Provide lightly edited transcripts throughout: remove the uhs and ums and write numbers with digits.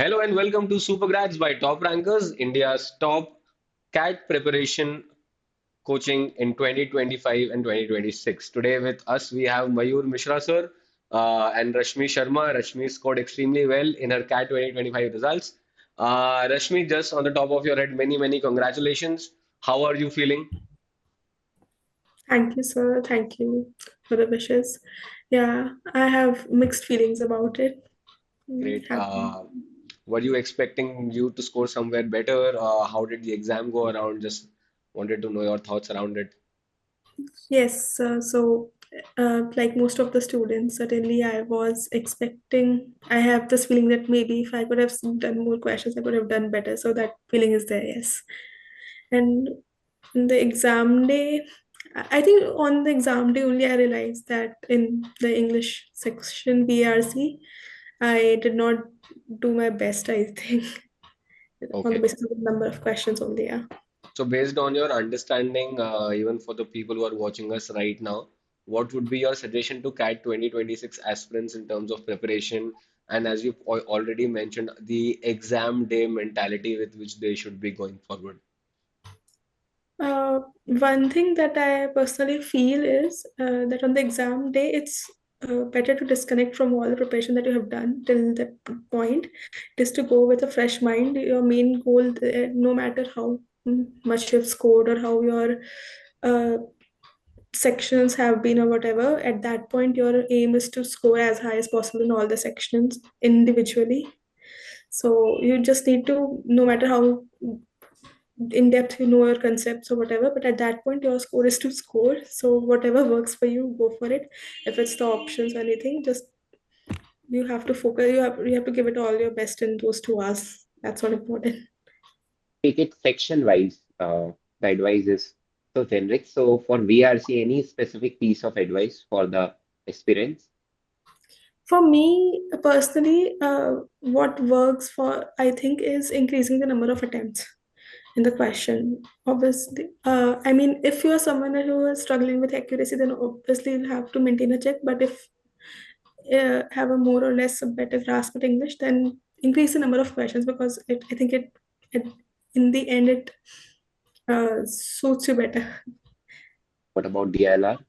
Hello and welcome to Supergrads by Top Rankers, India's top CAT preparation coaching in 2025 and 2026. Today with us we have Mayur Mishra sir and Rashmi Sharma. Rashmi scored extremely well in her CAT 2025 results. Rashmi, just on the top of your head, many congratulations. How are you feeling? Thank you, sir. Thank you for the wishes. Yeah, I have mixed feelings about it. Great. Happy. Were you expecting you to score somewhere better? How did the exam go around? Just wanted to know your thoughts around it. Yes, like most of the students, certainly I was expecting, I have this feeling that maybe if I could have done more questions, I could have done better. So that feeling is there, yes. And in the exam day, I think on the exam day only I realized that in the English section VARC, I did not do my best, I think, on the Okay. basis of the number of questions only. Yeah. So, based on your understanding, even for the people who are watching us right now, what would be your suggestion to CAT 2026 aspirants in terms of preparation? And as you already mentioned, the exam day mentality with which they should be going forward. One thing that I personally feel is that on the exam day, it's better to disconnect from all the preparation that you have done till that point. It is to go with a fresh mind. Your main goal, no matter how much you've scored or how your uh, sections have been or whatever, at that point, your aim is to score as high as possible in all the sections individually. So you just need to, no matter how in depth you know your concepts or whatever, but at that point your score is to score. So whatever works for you, go for it. If it's the options or anything, just you have to focus. You have to give it all your best in those 2 hours. That's all important. Take it section wise. The advice is so generic. So for VRC, any specific piece of advice for the aspirants? For me personally, what works for I think is increasing the number of attempts in the question. Obviously, I mean, if you are someone who is struggling with accuracy, then obviously you'll have to maintain a check. But if have a more or less a better grasp at English, then increase the number of questions because I think it in the end it suits you better. What about DILR?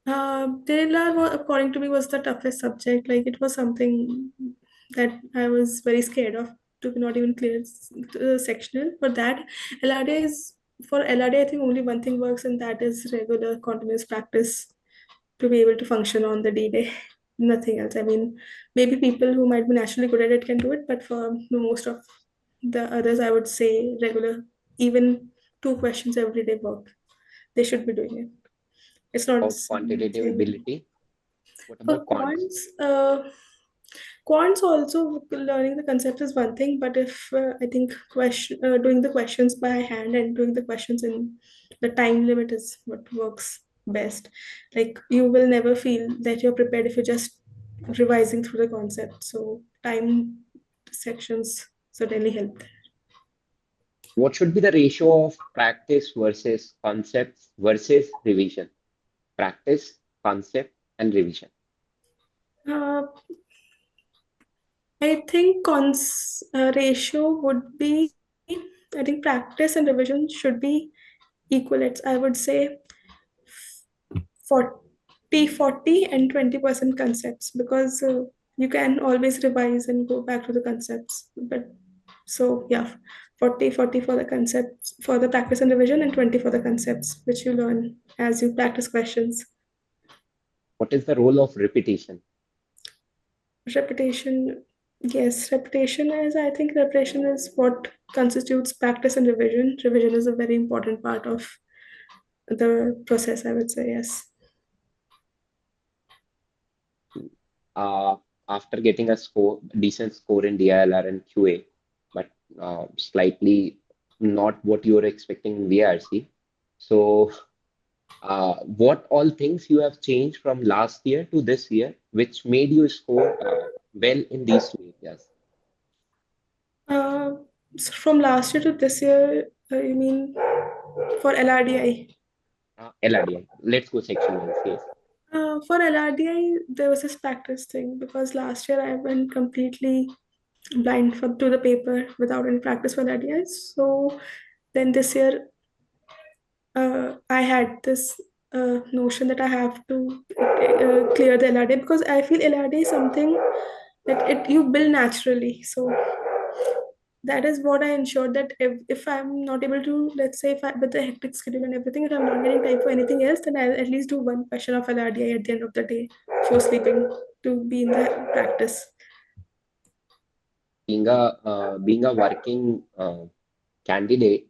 DILR, according to me, was the toughest subject. Like it was something that I was very scared of to not even clear sectional. For that, LRD is for LRD. I think only one thing works, and that is regular continuous practice to be able to function on the D-Day. Nothing else. I mean, maybe people who might be naturally good at it can do it, but for most of the others, I would say regular, even 2 questions every day work. They should be doing it. It's not About quantitative something ability? What for about quants? quants. Quants also learning the concepts is one thing, but if I think doing the questions by hand and doing the questions in the time limit is what works best. Like you will never feel that you're prepared if you're just revising through the concept. So time sections certainly help. What should be the ratio of practice versus concepts versus revision? Practice, concept, and revision. Uh, I think ratio would be, I think practice and revision should be equal. I would say 40 and 20% concepts because you can always revise and go back to the concepts. But so yeah, 40 for the concepts, for the practice and revision, and 20 for the concepts, which you learn as you practice questions. What is the role of repetition? Repetition, yes, repetition is what constitutes practice and revision. Revision is a very important part of the process, I would say, yes. Uh, After getting a decent score in DILR and QA, but slightly not what you were expecting in VRC. So what all things you have changed from last year to this year, which made you score well in these two areas? Uh, so from last year to this year, you mean for LRDI? LRDI. Let's go section wise. Yes. For LRDI, there was this practice thing because last year I went completely. blind to the paper without any practice for that year. So then this year, I had this notion that I have to clear the LRD, because I feel LRD is something that you build naturally. So that is what I ensured, that if I'm not able to, let's say, if I, with the hectic schedule and everything, if I'm not getting time for anything else, then I'll at least do one question of LRDI at the end of the day before sleeping to be in the practice. Being a working candidate,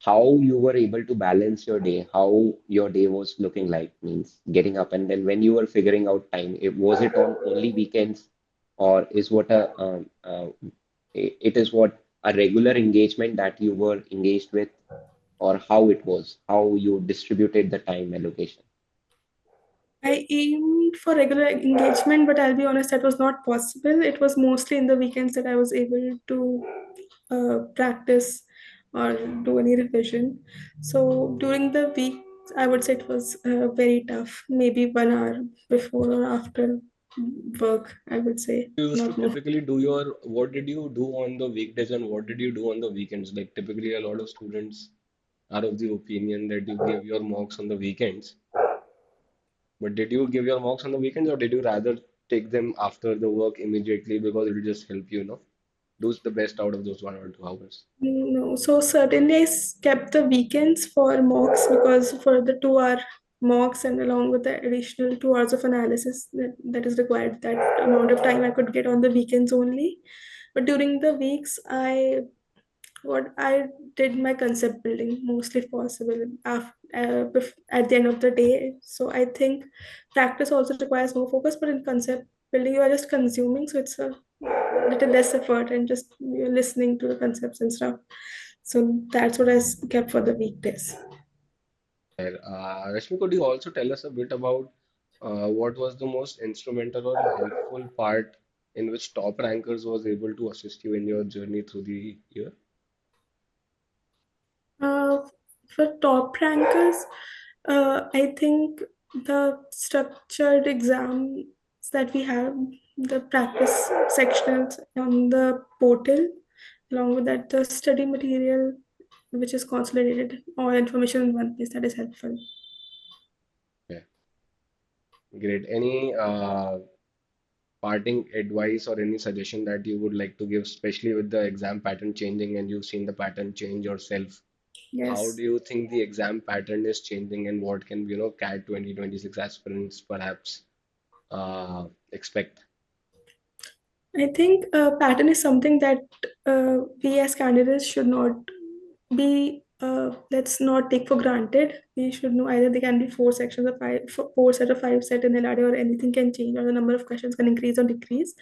how you were able to balance your day, how your day was looking like, means getting up, and then when you were figuring out time, was it on only weekends, or is what it is what a regular engagement that you were engaged with, or how it was, how you distributed the time allocation? I aimed for regular engagement, but I'll be honest, that was not possible. It was mostly in the weekends that I was able to practice or do any revision. So during the week, I would say it was very tough. Maybe 1 hour before or after work, I would say, You used to not more. typically do your, what did you do on the weekdays and what did you do on the weekends? Like typically a lot of students are of the opinion that you give your mocks on the weekends. But did you give your mocks on the weekends or did you rather take them after the work immediately because it will just help you, do the best out of those 1 or 2 hours? No, so certainly kept the weekends for mocks, because for the 2 hour mocks and along with the additional 2 hours of analysis that is required, that amount of time I could get on the weekends only. But during the weeks, what I did my concept building mostly if possible at the end of the day. So I think practice also requires more focus, but in concept building, you are just consuming, so it's a little less effort and just you're listening to the concepts and stuff. So that's what kept for the weekdays. Rashmi, could you also tell us a bit about what was the most instrumental or helpful part in which top rankers was able to assist you in your journey through the year? Uh, for top rankers, I think the structured exams that we have, the practice sectionals on the portal, along with that, the study material, which is consolidated, all information in one place, that is helpful. Yeah, great. Any parting advice or any suggestion that you would like to give, especially with the exam pattern changing and you've seen the pattern change yourself? How Yes. do you think the exam pattern is changing and what can, CAT 2026 aspirants perhaps expect? I think pattern is something that we as candidates should not be, let's not take for granted. We should know either they can be four sections of five, four set of five set in LRD, or anything can change, or the number of questions can increase or decrease.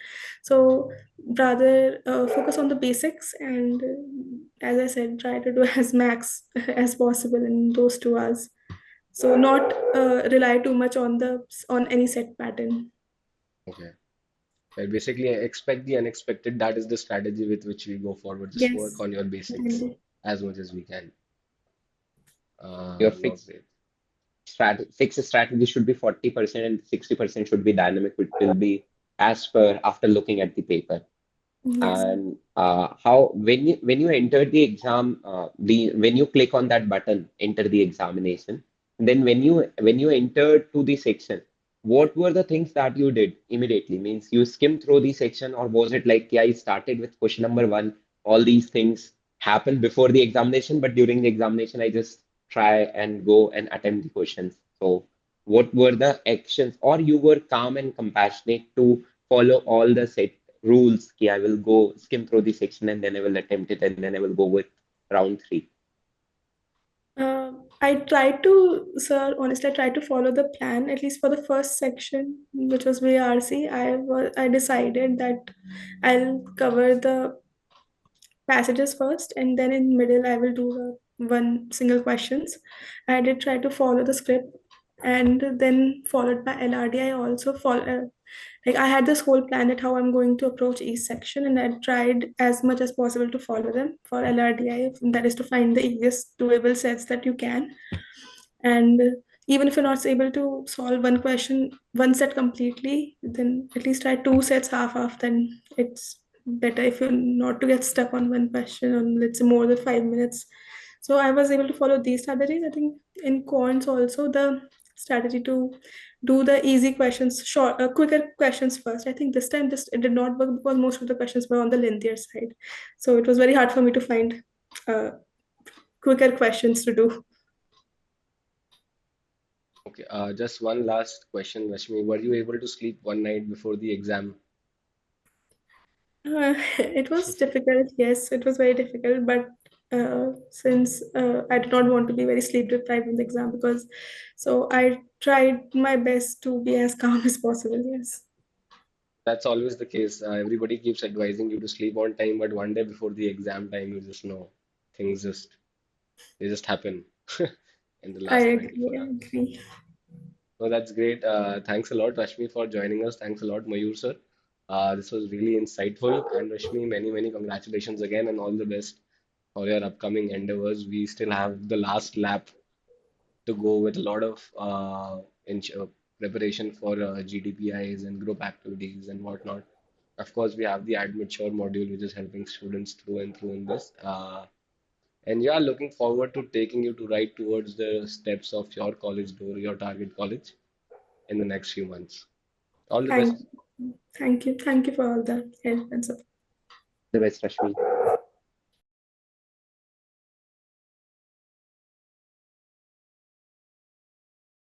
So rather focus on the basics and, as I said, try to do as max as possible in those 2 hours. So not rely too much on on any set pattern. Okay. Well, basically, expect the unexpected. That is the strategy with which we go forward. Just work Yes. on your basics as much as we can. Your Lovely. fixed strategy should be 40% and 60% should be dynamic, which will be as per after looking at the paper. Yes. And how when you enter the exam, the when you click on that button, enter the examination, then when you enter to the section, what were the things that you did immediately? Means you skimmed through the section, or was it like, yeah, I started with question number one, all these things happened before the examination, but during the examination, I just try and go and attempt the questions. So what were the actions, or you were calm and compassionate to follow all the set rules? Ki I will go skim through the section and then I will attempt it and then I will go with round three. I tried to, sir, honestly, I tried to follow the plan, at least for the first section, which was VARC. I decided that I'll cover the passages first, and then in middle I will do the one single questions. I did try to follow the script, and then followed by LRD. I also follow, like I had this whole plan at how I'm going to approach each section, and I tried as much as possible to follow them. For LRDI, that is to find the easiest doable sets that you can. And even if you're not able to solve one question, one set completely, then at least try two sets half, then it's better if you not to get stuck on one question on, let's say, more than 5 minutes. So I was able to follow these strategies. I think in quants also the strategy to do the easy questions, short, quicker questions first. I think this time this it did not work because most of the questions were on the lengthier side. So it was very hard for me to find uh, quicker questions to do. Okay, just one last question, Rashmi. Were you able to sleep one night before the exam? It was difficult, yes, it was very difficult, but since I did not want to be very sleep deprived in the exam, because so I tried my best to be as calm as possible, yes. That's always the case. Everybody keeps advising you to sleep on time, but one day before the exam time, you just know things just they just happen in the I last agree, 24 I hours. agree. So that's great. Thanks a lot, Rashmi, for joining us. Thanks a lot, Mayur sir. This was really insightful. And Rashmi, many, many congratulations again and all the best for your upcoming endeavors. We still have the last lap to go with a lot of preparation for GDPIs and group activities and whatnot. Of course, we have the Admature module, which is helping students through and through in this. And yeah, looking forward to taking you to right towards the steps of your college door, your target college in the next few months. All the Thank best. thank you for all the help and support. The best, Rashmi.